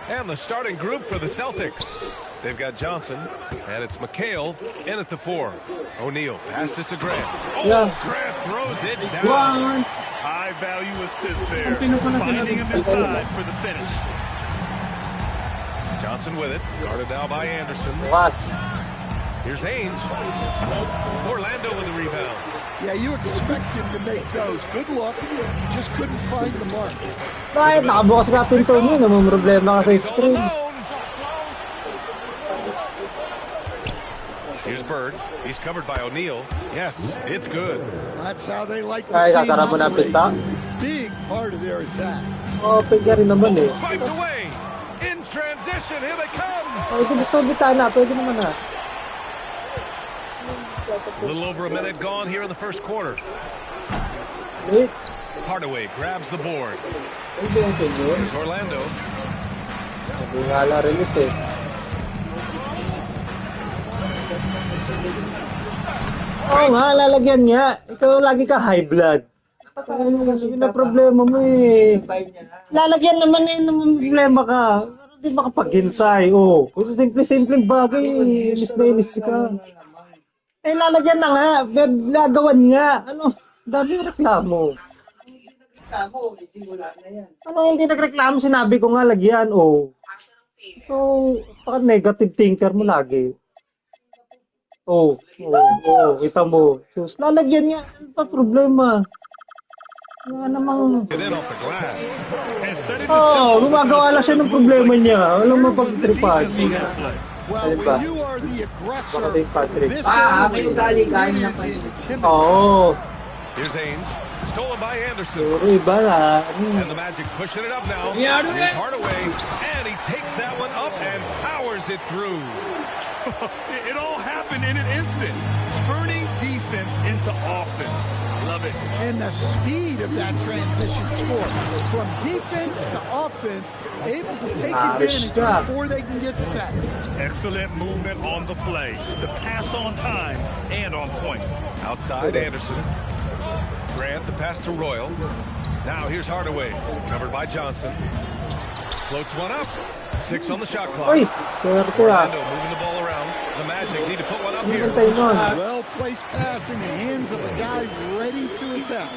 And the starting group for the Celtics. They've got Johnson, and it's McHale in at the 4. O'Neal passes to Grant. Oh, Grant throws it down. High-value assist there, finding him inside for the finish. Johnson with it, guarded now by Anderson. Here's Haynes. Orlando with the rebound. Yeah, you expect him to make those. Good luck. You just couldn't find the mark. Bakit? Nakabukas ka pinto niyo. Namang problema ka sa screen. Here's Bird. He's covered by O'Neal. Yes, it's good. That's how they like to see him operate. Big part of their attack. Oh, pwede rin naman eh. Swiped away. In transition, here they come. Oh, ito buksan bitana. Pwede naman ah. A little over a minute gone here in the first quarter. Hardaway grabs the board. Here's Orlando. Oo nga, lalagyan niya. Ikaw lagi ka high blood. Yun na problema mo eh. Lalagyan naman eh, naman problema ka. Hindi makapaghintay. Oh, simple-simple bagay. Inis na inis ka. Eh, lalagyan na nga. Gagawan nga. Ano? Dami reklamo. Ano hindi nagreklamo? Sinabi ko nga lagyan. Oh. So, baka negative thinker mo lagi. Oh, kita mo. So, lalagyan niya. Ano pa problema? Nga namang... Oh, gumagawa lang siya ng problema niya. Walang mapagtripan. Alin ba? Baka din Patrick. May ugali kain na pa. Oo. Here's Haynes. Stolen by Anderson. Sorry, bala. And the Magic pushing it up now. Here's Hardaway. And he takes that one up and powers it through. It all happened in an instant. Turning defense into offense. Love it. And the speed of that transition score. From defense to offense, able to take advantage before they can get set. Excellent movement on the play. The pass on time and on point. Outside Anderson. Grant, the pass to Royal. Now here's Hardaway. Covered by Johnson. Floats one up. 6 on the shot clock. Orlando moving the ball around. The Magic need to put one up here. Well-placed pass in the hands of a guy ready to attack.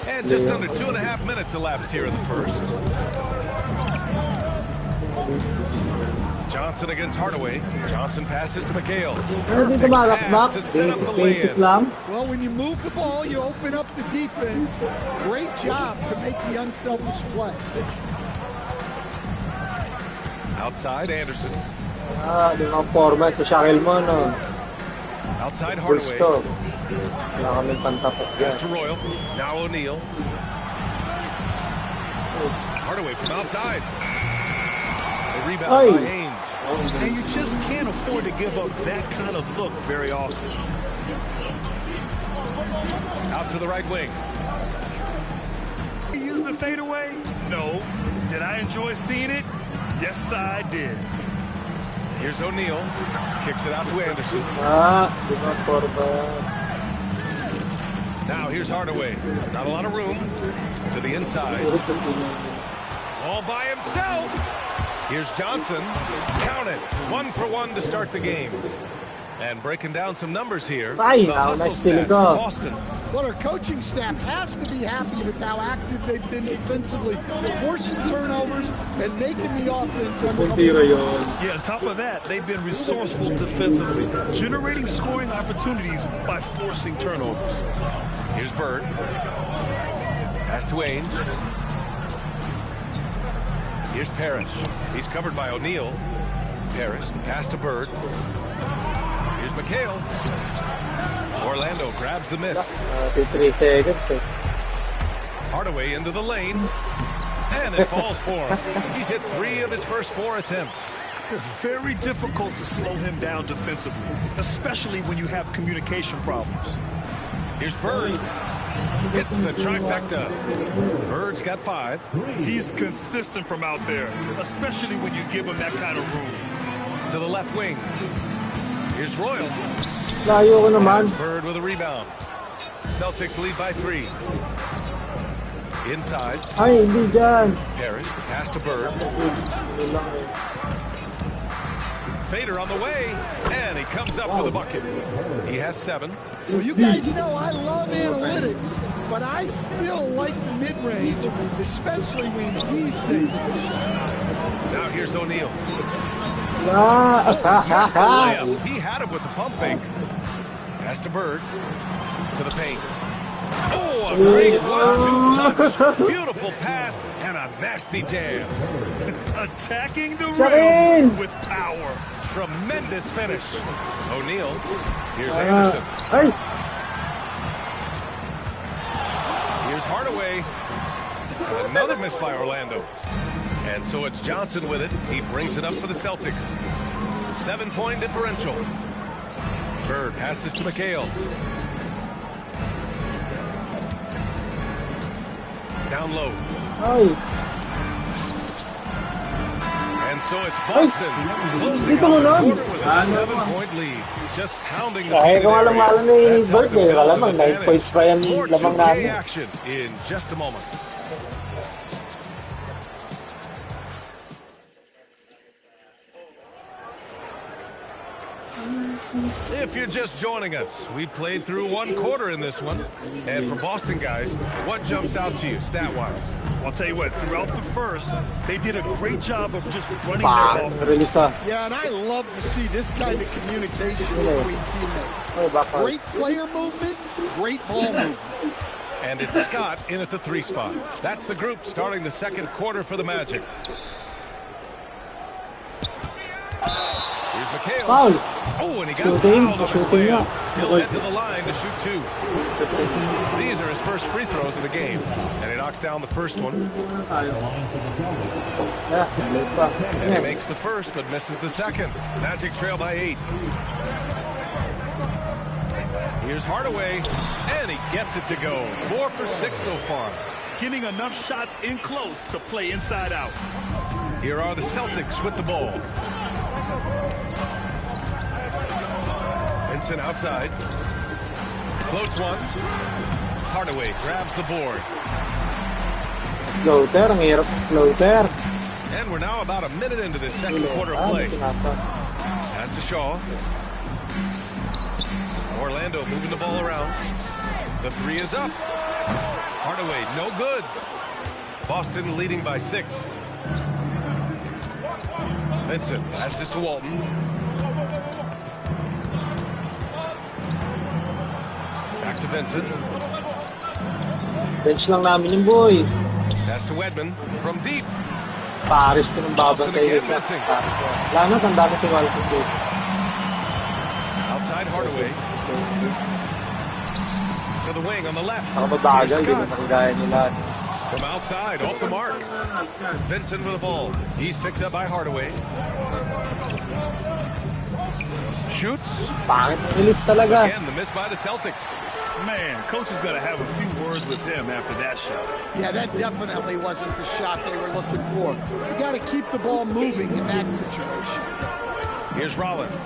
And just under 2.5 minutes elapsed here in the first. Johnson against Hardaway. Johnson passes to McHale. Perfect pass to set up the lay-in. Well, when you move the ball, you open up the defense. Great job to make the unselfish play. Outside Anderson. Di mga forma sa Shaquille mo, no? Outside Hardaway. Wala kaming pantapat dyan. Pass to Royal. Now O'Neal. Hardaway from outside. The rebound by Haynes. And you just can't afford to give up that kind of look very often. Out to the right wing. Use the fadeaway? No. Did I enjoy seeing it? Yes, I did. Here's O'Neal. Kicks it out to Anderson. Now here's Hardaway. Not a lot of room. To the inside. All by himself. Here's Johnson. Count it. 1 for 1 to start the game. And breaking down some numbers here. Boston. Well, our coaching staff has to be happy with how active they've been defensively, forcing turnovers and making the offense. Yeah, on top of that, they've been resourceful defensively, generating scoring opportunities by forcing turnovers. Here's Bird. Pass to Ainge. Here's Parrish. He's covered by O'Neal. Parrish, the pass to Bird. Here's McHale. Orlando grabs the miss. 3 seconds. Hardaway into the lane. And it falls for him. He's hit 3 of his first 4 attempts. It's very difficult to slow him down defensively, especially when you have communication problems. Here's Bird. Hits the trifecta. Bird's got 5. He's consistent from out there, especially when you give him that kind of room. To the left wing. Here's Royal. Layo ko naman. Bird with a rebound. Celtics lead by 3. Inside. Ay, hindi dyan. Parrish, the pass to Bird. Fader on the way, and he comes up with a bucket. He has 7. Well, you guys know I love analytics, but I still like the mid-range, especially when he's taking the shot. Now here's O'Neal. Ah, He had him with the pump fake. Pass to Bird. To the paint. Oh, a great 1-2 punch. Beautiful pass and a nasty jam. Attacking the rim with power. Tremendous finish. O'Neal. Here's Anderson. Here's Hardaway. Another miss by Orlando. And so it's Johnson with it. He brings it up for the Celtics. 7-point differential. Bird passes to McHale. Down low. And so it's Boston closing out the quarter with a 7-point lead. Just pounding the paint area. That's how to build an advantage. More 2K action in just a moment. If you're just joining us, we played through 1 quarter in this one. And for Boston guys, what jumps out to you stat-wise? I'll tell you what, throughout the first, they did a great job of just running their offense. Yeah, and I love to see this kind of communication between teammates. Great player movement, great ball movement. And it's Scott in at the 3 spot. That's the group starting the 2nd quarter for the Magic. Here's McHale. Oh, and he got fouled on his way up. He'll head to the line to shoot 2. These are his first free throws of the game. And he knocks down the first one. And he makes the first, but misses the second. Magic trail by 8. Here's Hardaway, and he gets it to go. 4 for 6 so far. Getting enough shots in close to play inside out. Here are the Celtics with the ball. Vincent outside. Floats one. Hardaway grabs the board. Floater. And we're now about a minute into this 2nd quarter of play. Pass to Shaw. Orlando moving the ball around. The 3 is up. Hardaway, no good. Boston leading by 6. Vincent passes to Walton. Back to Vincent. Bench lang namin yung boy. Pass to Wedman from deep. Paris ko ng babantay yun. Wala na, tanda na si Walton. Outside Hardaway. To the wing on the left. Nakababagal, yun ang gaya nila. From outside, off the mark. Vincent with the ball. He's picked up by Hardaway. Shoots. Pangit ang release talaga. Again, the miss by the Celtics. Man, coach is going to have a few words with him after that shot. Yeah, that definitely wasn't the shot they were looking for. You got to keep the ball moving in that situation. Here's Rollins.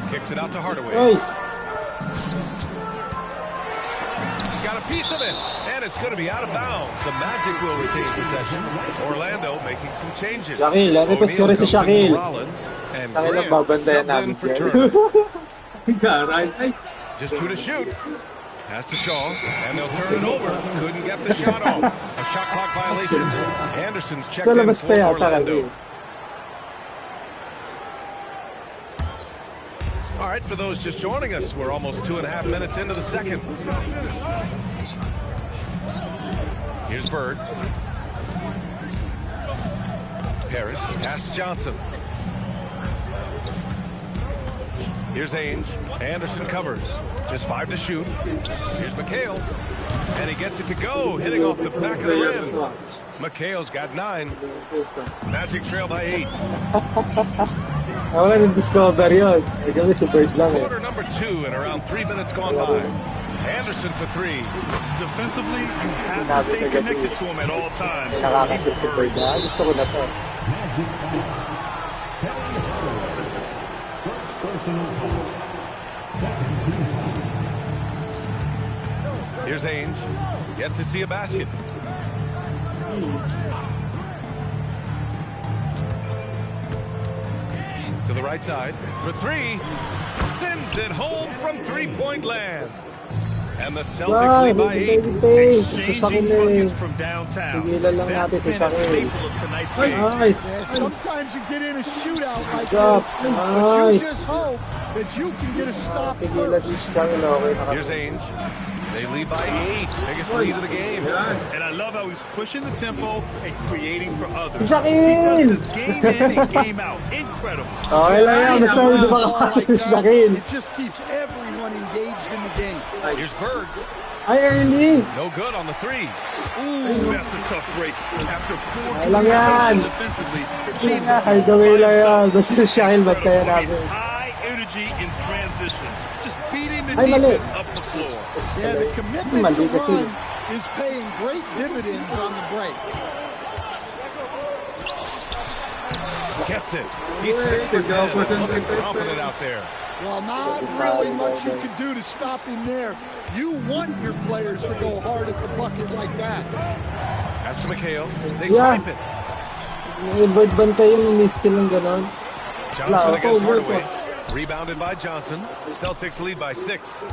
Kicks it out to Hardaway. Hey. Got a piece of it, and it's going to be out of bounds. The Magic will retain possession. Orlando making some changes. Shaquille, ano pa score si Shaquille? And Kailan babantayan namin for yan? Just 2 to shoot. Pass to Shaw, and they'll turn it over. Couldn't get the shot off. A shot clock violation. Anderson's checked in for Orlando. All right, for those just joining us, we're almost 2.5 minutes into the 2nd. Here's Bird. Parrish, pass to Johnson. Here's Ainge. Anderson covers. Just 5 to shoot. Here's McHale. And he gets it to go, hitting off the back of the rim. McHale's got 9. Magic trail by 8. Ako na discover yun. Ikaw si Bird lang eh. Quarter number 2 and around 3 minutes gone by. Anderson for 3. Defensively, you have to stay connected to him at all times. Nakakakit si Bird na. Gusto ko na to. Here's Ainge. Yet to see a basket. To the right side for three. Sends it home from three-point land. And the Celtics lead by 8. Exchanging buckets from downtown. That's been a staple of tonight's game. Nice. Yeah, sometimes you get in a shootout like this, but you just hope that you can get a stop first. Here's Ainge. They lead by 8. Biggest lead of the game. And I love how he's pushing the tempo and creating for others. Shaquille! He does this game in and game out. Incredible. Okay lang yan. Basta hindi makakalis Shaquille. It just keeps everyone engaged in the game. Here's Bird. Ay, early. No good on the three. Ooh, that's a tough break. After poor Ay lang yan. defensively, Ay, gawin lang yan. Basta Shaquille, ba't kaya natin? high energy in transition. Just beating the Ay, mali. defense up the floor. Yeah, the commitment to run is paying great dividends on the break. Gets it. He's 6 for 10. Looking confident out there. Well, not really much you can do to stop him there. You want your players to go hard at the bucket like that. Pass to McHale. They Yeah. swipe it. Bird bantayan yung miskin ng gano'n. Johnson against Hardaway. Rebounded by Johnson. Celtics lead by 6.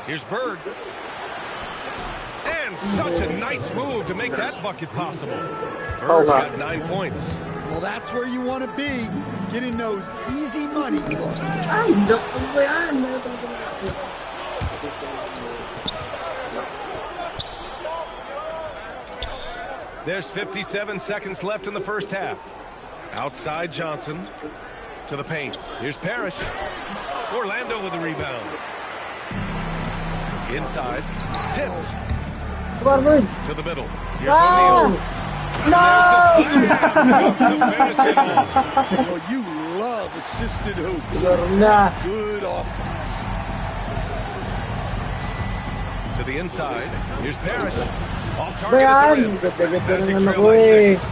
Here's Bird. And such a nice move to make that bucket possible. Bird's got 9 points. Well, that's where you want to be, getting those easy money looks. There's 57 seconds left in the first half. Outside Johnson to the paint. Here's Parrish. Orlando with the rebound. Inside. Tips. To the middle. Here's O'Neal. No! To finish it off. Well, you love assisted hoops. Na. Good offense. To the inside. Here's Parrish. Off Ba target at the yan? rim. Ganda-ganda Magic ng ano trail ko by eh. 6.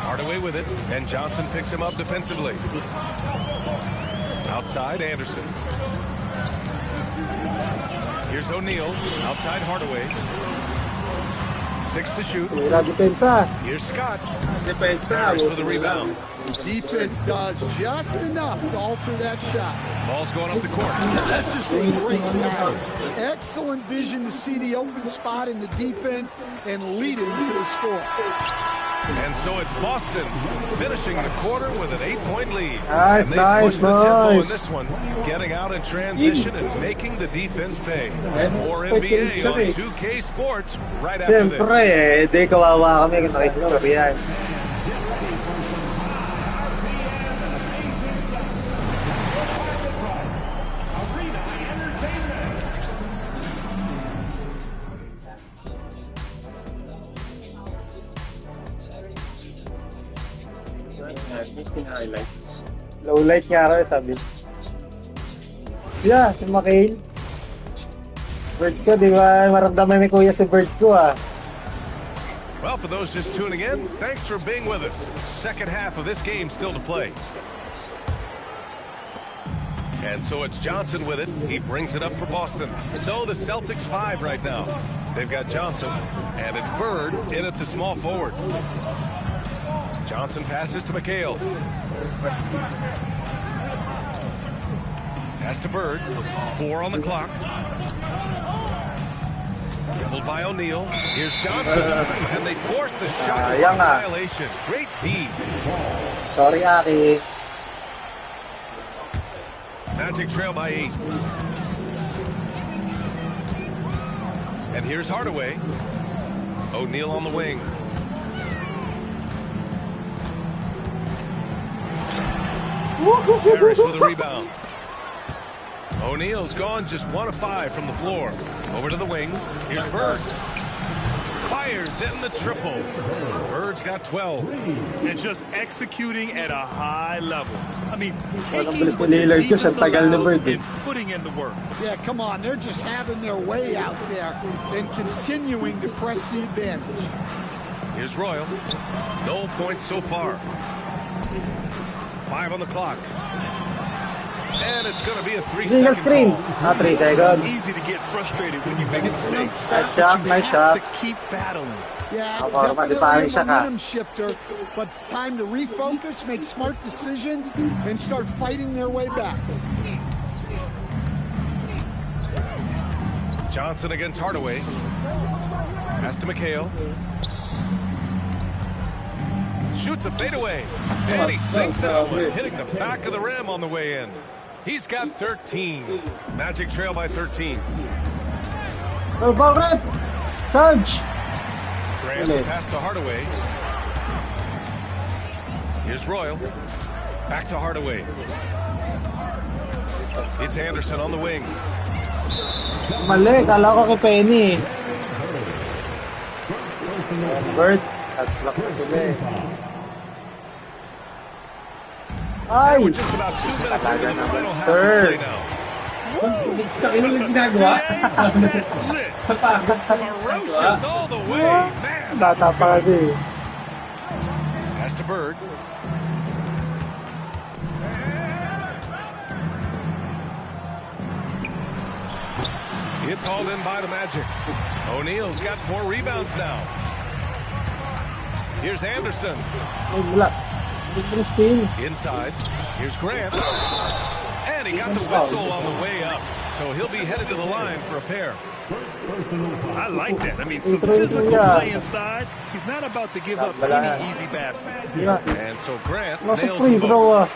Hardaway with it, and Johnson picks him up defensively. Outside, Anderson. Here's O'Neal. Outside, Hardaway. 6 to shoot. Sira depensa. Here's Scott. Harris with a rebound. Defense does just enough to alter that shot. Ball's going up the court. That's just a great pass. Excellent vision to see the open spot in the defense and lead him to the score. And so it's Boston finishing the quarter with an 8-point lead. Nice, and they nice, push the tempo in nice. this one, getting out in transition and making the defense pay. More NBA on 2K Sports right after this. Siyempre, di kawawa kami kung nakisip yan. Low light nga raw, sabi. Yeah, si McHale. Bird ko, di ba? Maramdaman ni Kuya si Bird ko ah. Well, for those just tuning in, thanks for being with us. Second half of this game still to play. And so it's Johnson with it. He brings it up for Boston. So the Celtics 5 right now. They've got Johnson, and it's Bird in at the small forward. Johnson passes to McHale. Pass to Bird. 4 on the clock. Dribbled by O'Neal. Here's Johnson. And they force the shot violation. Great D. Sorry, Aki. Magic trail by 8. And here's Hardaway. O'Neal on the wing. Harris with a rebound. O'Neal's gone just 1 of 5 from the floor. Over to the wing. Here's Bird. Fires in the triple. Bird's got 12. And just executing at a high level. I mean, Walang taking bilis what ni the Lillard yun, defense ang tagal ni allows Bird eh. and putting in the work. Yeah, come on. They're just having their way out there and continuing to press the advantage. Here's Royal. No points so far. 5 on the clock. And it's going to be a 3-second screen. call. 3 seconds. It's easy to get frustrated when you make mistakes. Nice shot, nice shot. To keep battling. Yeah, it's Ako, definitely mali a pa momentum shifter, but it's time to refocus, make smart decisions, and start fighting their way back. Johnson against Hardaway. Pass to McHale. Shoots a fadeaway. And he sinks that one, hitting the back of the rim on the way in. He's got 13. Magic trail by 13. Oh, ball rip. Charge. Grant pass to Hardaway. Here's Royal. Back to Hardaway. It's Anderson on the wing. Mali, kala ko kay Penny. Bird. Tatlak na sila eh. Ay! We're just about 2 minutes into the final half of sir. play now. Ferocious all the way. Man, Bata pa kasi. pass to Bird. It's hauled in by the Magic. O'Neal's got 4 rebounds now. Here's Anderson. Ay, wala. Good steal. Inside. Here's Grant. And he got the whistle on the way up. So he'll be headed to the line for a pair. I like that. I mean, some physical play inside. He's not about to give up any easy baskets. Yeah. And so Grant Nasa nails free the throw ball. ah.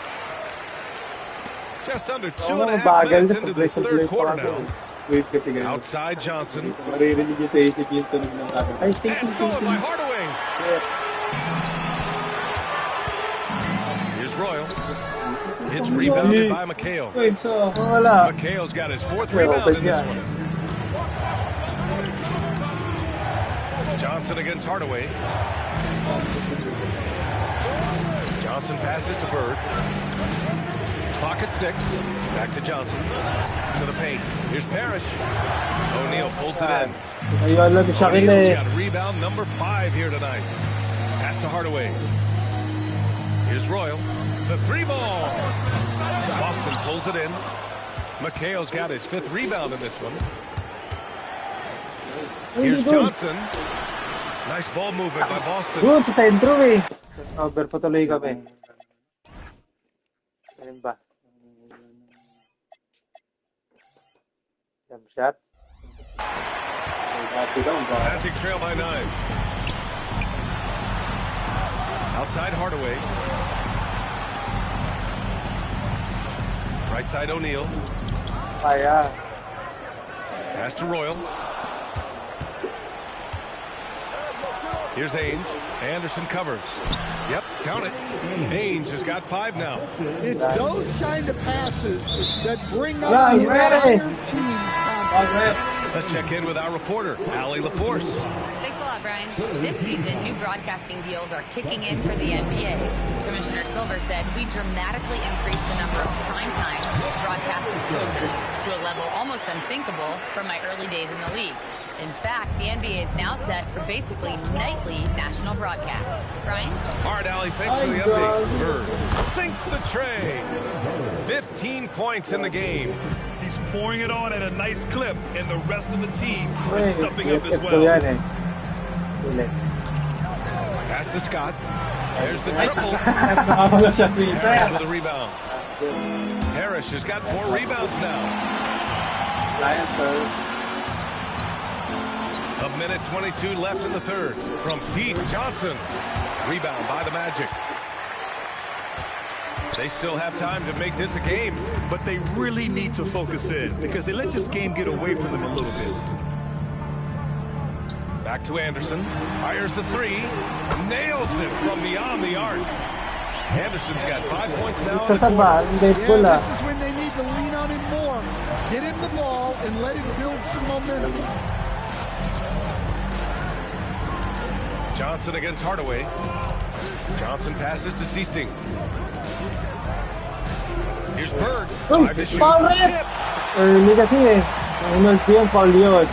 Just under Oo, 2.5 bagal minutes na into this third quarter pa now. Wait kasi ganun. Outside Johnson. Maririnig niyo sa isip yung tunog ng kakak. Ay, think. And stolen by Hardaway. Here's Royal. It's rebounded by McHale. Wait, so... Wala. McHale's got his 4th Yeah, rebound open in this yan. one. Johnson against Hardaway. Johnson passes to Bird. Clock at 6. Back to Johnson. To the paint. Here's Parrish. O'Neal pulls it in. Ayun lang si Shaquille O'Neal's eh. got rebound number 5 here tonight. Pass to Hardaway. Here's Royal. The 3 ball. Boston pulls it in. McHale's got his 5th rebound in this one. Here's Johnson. Nice ball movement by Boston. Yun, sa sentro eh. Over pa tuloy kami. Ayun ba? Jump shot. Magic trail by 9. Outside Hardaway. Right side O'Neal. Kaya. Pass to Royal. Here's Ainge. Anderson covers. Yep, count it. Ainge has got 5 now. It's those kind of passes that bring up Yeah, the ready. entire team's confidence. Let's check in with our reporter, Allie LaForce. Thanks a lot, Brian. This season, new broadcasting deals are kicking in for the NBA. Commissioner Silver said we dramatically increased the number of primetime broadcast exposures to a level almost unthinkable from my early days in the league. In fact, the NBA is now set for basically nightly national broadcasts. Brian? All right, Allie, thanks for the update. Bird sinks the tray. 15 points in the game. He's pouring it on at a nice clip, and the rest of the team Uy, is stepping up as ito well. yan eh. Ulit. Pass to Scott. There's the triple. Nakapala siya, Harris with a rebound. Harris has got 4 rebounds now. Lions, sir. A minute 22 left in the third. From deep, Johnson. Rebound by the Magic. They still have time to make this a game. But they really need to focus in because they let this game get away from them a little bit. Back to Anderson. Fires the 3. Nails it from beyond the arc. Anderson's got 5 points now. Sa saba, hindi pull Yeah, ah. this is when they need to lean on him more. Get him the ball and let him build some momentum. Johnson against Hardaway. Johnson passes to Seasting. Here's Bird. Uy, 5 to shoot. foul rep! Tipped. Early kasi eh. Penalty yung foul yun.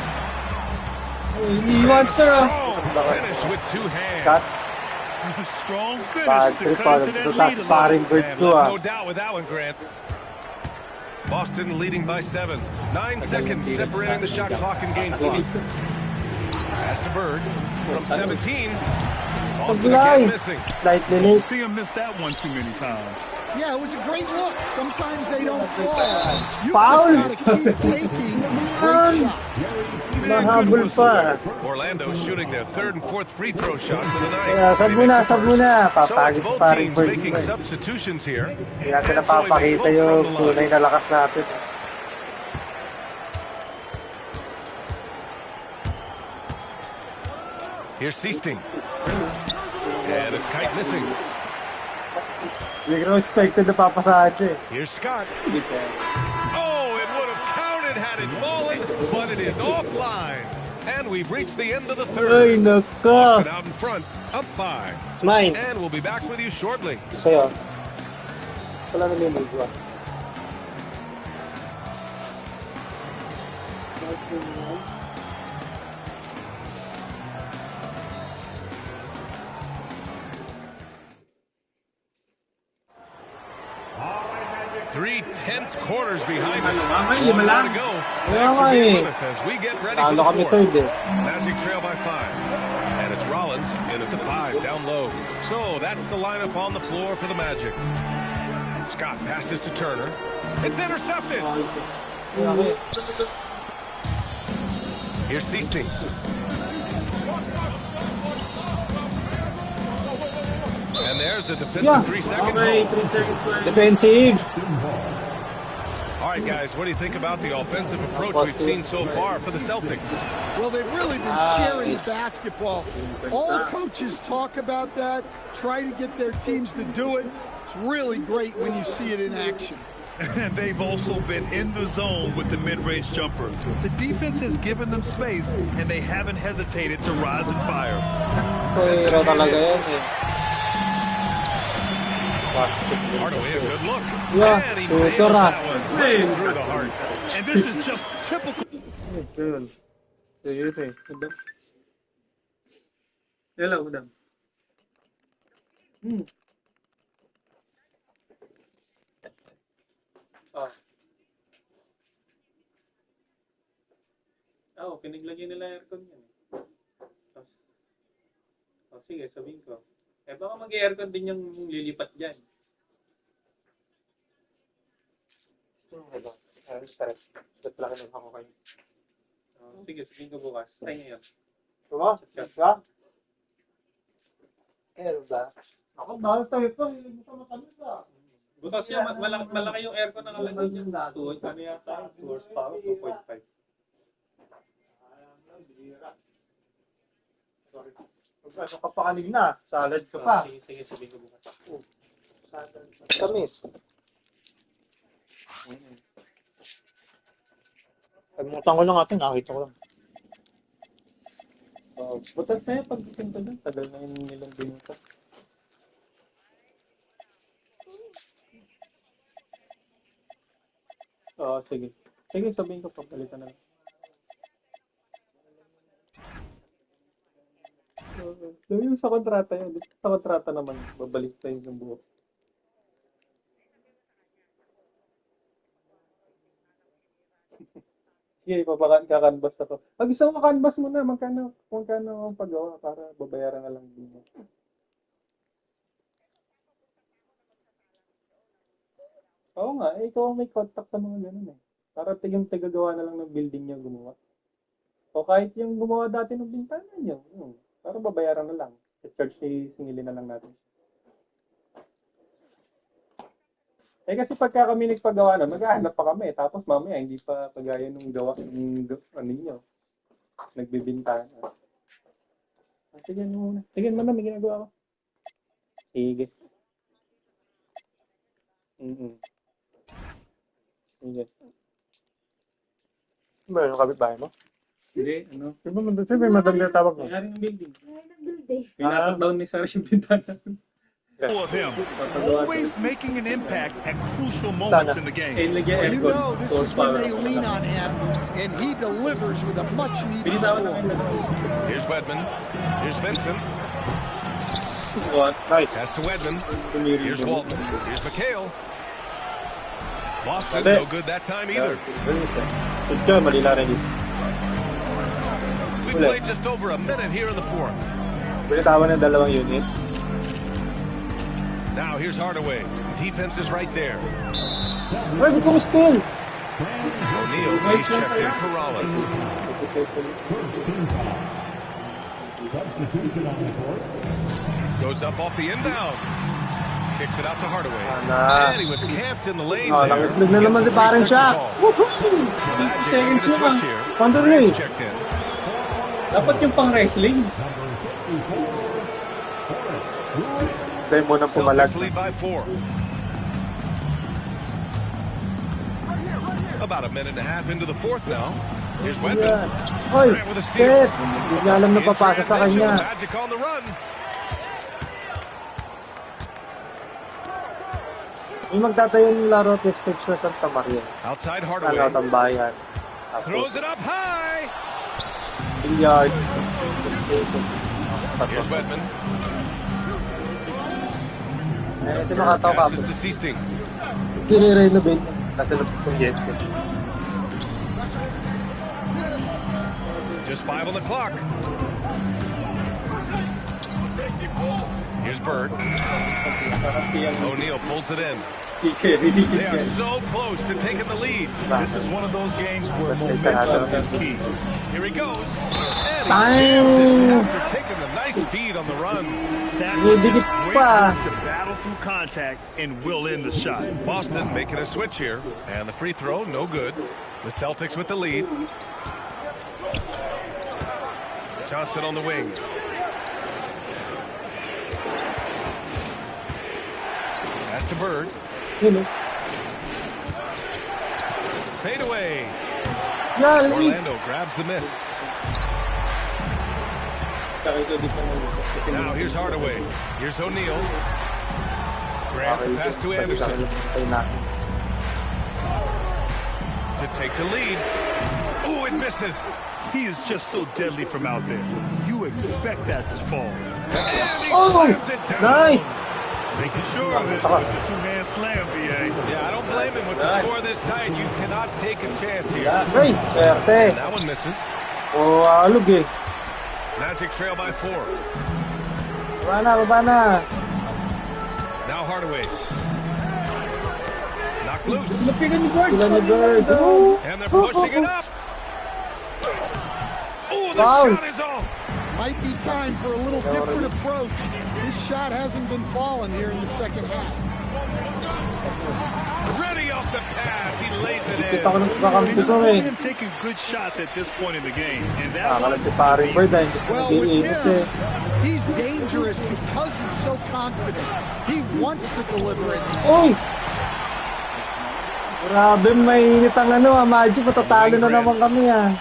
Iwan, sir. Strong finish with 2 hands. Scots. Strong Bad finish to trip cut pa. into that Ito lead taas a little. paring bird And ko left ah. no doubt with that one, Grant. Boston leading by 7. 9 seconds separating the shot clock and game clock. Pass to Bird from 17. Boston again missing. Slightly late. See him miss that one too many times. Yeah, it was a great look. Sometimes they don't fall. You Foul. just gotta keep taking great shots. Mahabol pa. Orlando shooting their 3rd and 4th free throw shots of the night. Yeah, sab muna. So Papagod it's sa both paring teams Bird. making substitutions here. Hindi natin napapakita yung tunay na lakas natin. Here's Seasting. And it's Kite missing. Hindi ko expected na papasahan siya. Here's Scott. Oh, it would have counted had it fallen, but it is offline. And we've reached the end of the 3rd. Ay, naka. Boston out in front, up 5. It's mine. And we'll be back with you shortly. Sa'yo. Wala na yung ba? Three tense quarters behind us. Lima lang. To go. Kaya Thanks nga for being eh. with us as we get ready Talo for kami the 4th. third eh. Magic trail by 5. And it's Rollins in at the 5, down low. So that's the lineup on the floor for the Magic. Scott passes to Turner. It's intercepted. Here's Seasting. And there's a defensive 3-second goal. Defensive. All right, guys, what do you think about the offensive approach we've seen so far for the Celtics? Well, they've really been sharing the basketball. All coaches talk about that, try to get their teams to do it. It's really great when you see it in action. And they've also been in the zone with the mid-range jumper. The defense has given them space, and they haven't hesitated to rise and fire. Pero talaga yan eh. Hardaway, a good look. Yeah, And he so nails Tora. that one right through the heart. And this is just typical. Yun. Sige, sige. Udang. Hello, udang. Pinaglagyan nila aircon yan. Sige, sabihin ko. Baka mag-aircon din yung lilipat dyan. Sige, sabihin ko bukas. Tayo ngayon. Diba? Diba? Pero ba? Ako, mahal tayo ito. Hindi ko matamis ah. Bukas yung malaki yung aircon na kalagay niya. 2, ano yata? 2 horsepower, 2.5. Sorry. Ano ka pa kanina? Salad ka pa. Sige, sabihin ko bukas. Tamis. Pagmutan ko lang natin, nakita ko lang. Butas na yun pagdating ko dun. Tagal na yung nilang binutas. Sige. Sige, sabihin ko pagpalitan na lang. Yung sa kontrata yun. Sa kontrata naman, babalik tayo yung buo. Sige, kakanvas na to. Pag gusto mo canvas mo na, magkano ang paggawa para babayaran na lang din mo. Oo nga, ikaw may contact sa mga ganun eh. Para tigagawa na lang ng building niya gumawa. O kahit yung gumawa dati ng bintana niyo, para babayaran na lang. Charge singilin na lang natin. Kasi pagka kami nagpagawa na, maghahanap pa kami. Tapos mamaya, hindi pa kagaya nung gawa ng ano niyo. Nagbibintana. Sige muna. Sige muna, may ginagawa ko. Sige. Sige. Meron kapit-bahay mo? Hindi, ano? Sino may madali na tawag mo? Nangyari ng building. Pinaka-down ni Sarah yung bintana. Of him, always making an impact at crucial moments in the game. Well, you know this is when they lean on him, and he delivers with a much-needed score. Here's Wedman. Here's Vincent. What? Nice. Pass to Wedman. Here's Walton. Here's McHale. Boston, no good that time either. We played just over a minute here in the fourth. Pilitawan ng dalawang unit. Now here's Hardaway. Defense is right there. Ay, ba't kung still? O'Neal, he's checked in for Rollins. Goes up off the inbound. Kicks it out to Hardaway. And he was camped in the lane there. Nakitlig na naman si parang siya. Woohoo! 2 seconds lang. 1-3. Checked in. Dapat yung pang wrestling. Tayo mo nang pumalag. Celtics lead by 4. About a minute and a half into the fourth now. Here's Wendell. Oy, shit! Hindi niya alam na papasa sa kanya. Magic on the run. May magtatayo ng laro test sa Santa Maria. Outside Hardaway. Ano, tambayan. Throws it up high. Billiard. Here's Wedman. Eh, sino kataw ka? Passes to Seasting. I-renovate. Kasi nag-proyekto. Just 5 on the clock. Here's Bird. O'Neal pulls it in. They are so close to taking the lead. This is one of those games where momentum is key. Here he goes. And he jams it after taking the nice feed on the run. That was a great move to battle through contact and will end the shot. Boston making a switch here. And the free throw, no good. The Celtics with the lead. Johnson on the wing. Pass to Bird. Fade away. Orlando grabs the miss. Now here's Hardaway. Here's O'Neal. Grant the pass to Anderson. To take the lead. Ooh, it misses. He is just so deadly from out there. You expect that to fall. And he slams it down. Nice! Making sure of it with the two-man slam, BA. Yeah, I don't blame him with the score this tight. You cannot take a chance here. Hey, swerte. That one misses. Oh, alug eh. Magic trail by 4. Baba na. Now Hardaway. Knocked loose. Sila ni Bird. And they're pushing it up. Oh, the Foul. shot is off. Might be time for a little different approach. This shot hasn't been falling here in the second half. Ready off the pass. He lays it Kita in. ko ng kakampi ko eh. him taking good shots at this point in the game. And that Nakalag si paring Bird dahil gusto Well, with nag-iinit eh. him, he's dangerous because he's so confident. He wants to deliver it. Uy! Grabe, mainit ang ano Magic. Patatalo na naman kami ah.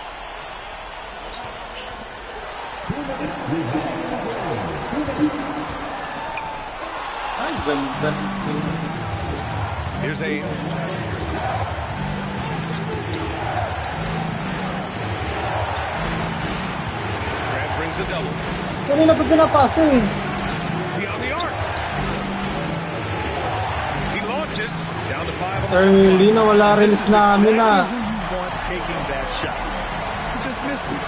Here's Ames. Grant brings a double. Kanina pa pinapaso eh. Beyond the arc. He launches. Down to 5 on the Hindi na, wala release namin ah. who you want taking that shot. He just missed it.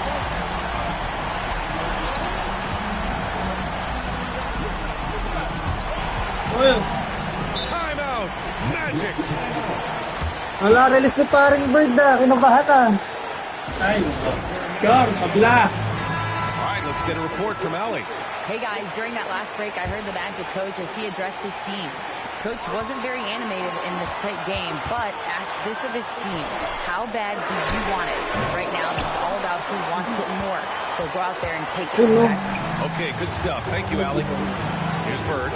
timeout. Magic. Wala release ni paring Bird ah. Kinabahan ah. Ay, score, pabla. All right, let's get a report from Allie. Hey guys, during that last break, I heard the Magic coach as he addressed his team. Coach wasn't very animated in this tight game, but asked this of his team: how bad do you want it? Right now, this is all about who wants it more. So go out there and take it, guys. Okay, good stuff. Thank you, Allie. Here's Bird.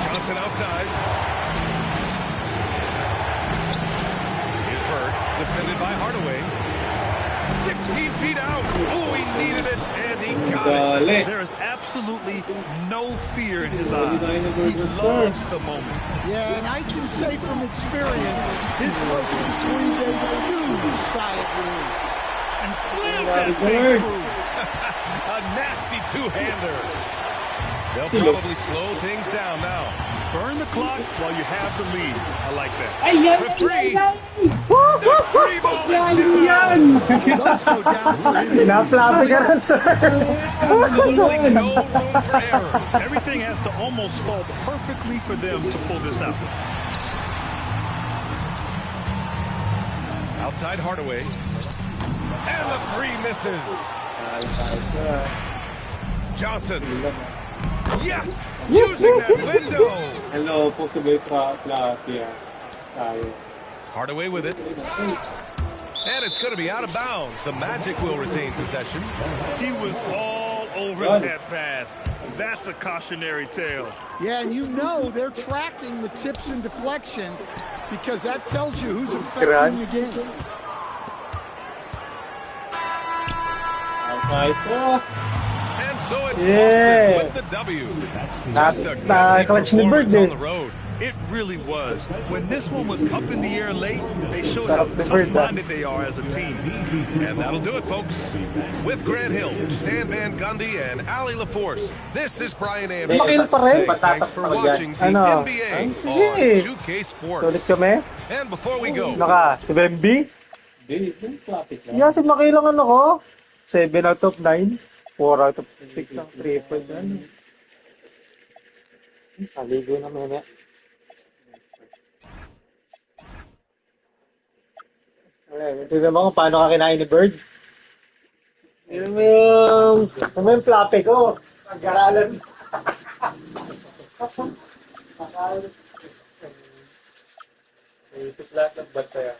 Johnson outside. Here's Bird, defended by Hardaway. 16 feet out. Oh, he needed it, and he got it. There is absolutely no fear in his eyes. He loves the moment. Yeah, and I can say from experience, his coaches breathe a huge sigh of relief. And slam that thing through. A nasty two-hander. They'll probably slow things down now. Burn the clock while you have the lead. I like that. For three. The three ball is down. Pinaplapi ka rin, sir. No room for error. Everything has to almost fall perfectly for them to pull this out. Outside Hardaway. And the three misses. Johnson. Yes! Using that window. Hello, possible Flavia. Hardaway with it. And it's going to be out of bounds. The Magic will retain possession. He was all over that pass. That's a cautionary tale. Yeah, and you know they're tracking the tips and deflections because that tells you who's affecting the game. And so it's Boston with the W. Just a gutsy performance on the road. It really was. When this one was up in the air late, they showed how tough-minded they are as a team. And that'll do it, folks. With Grant Hill, Stan Van Gundy, and Ali LaForce, this is Brian Anderson. Thanks for watching the NBA on 2K Sports. Tulit kami. And before we go, Si Bemby? Yeah, si Maki lang ano ko. 7 out of 9. 4 out of 6 ng triple. Saligo na muna. Tignan mo kung paano ka kinain ni Bird. Tignan mo yung flape ko. Pag-aralan. Ito lahat ng bata yan.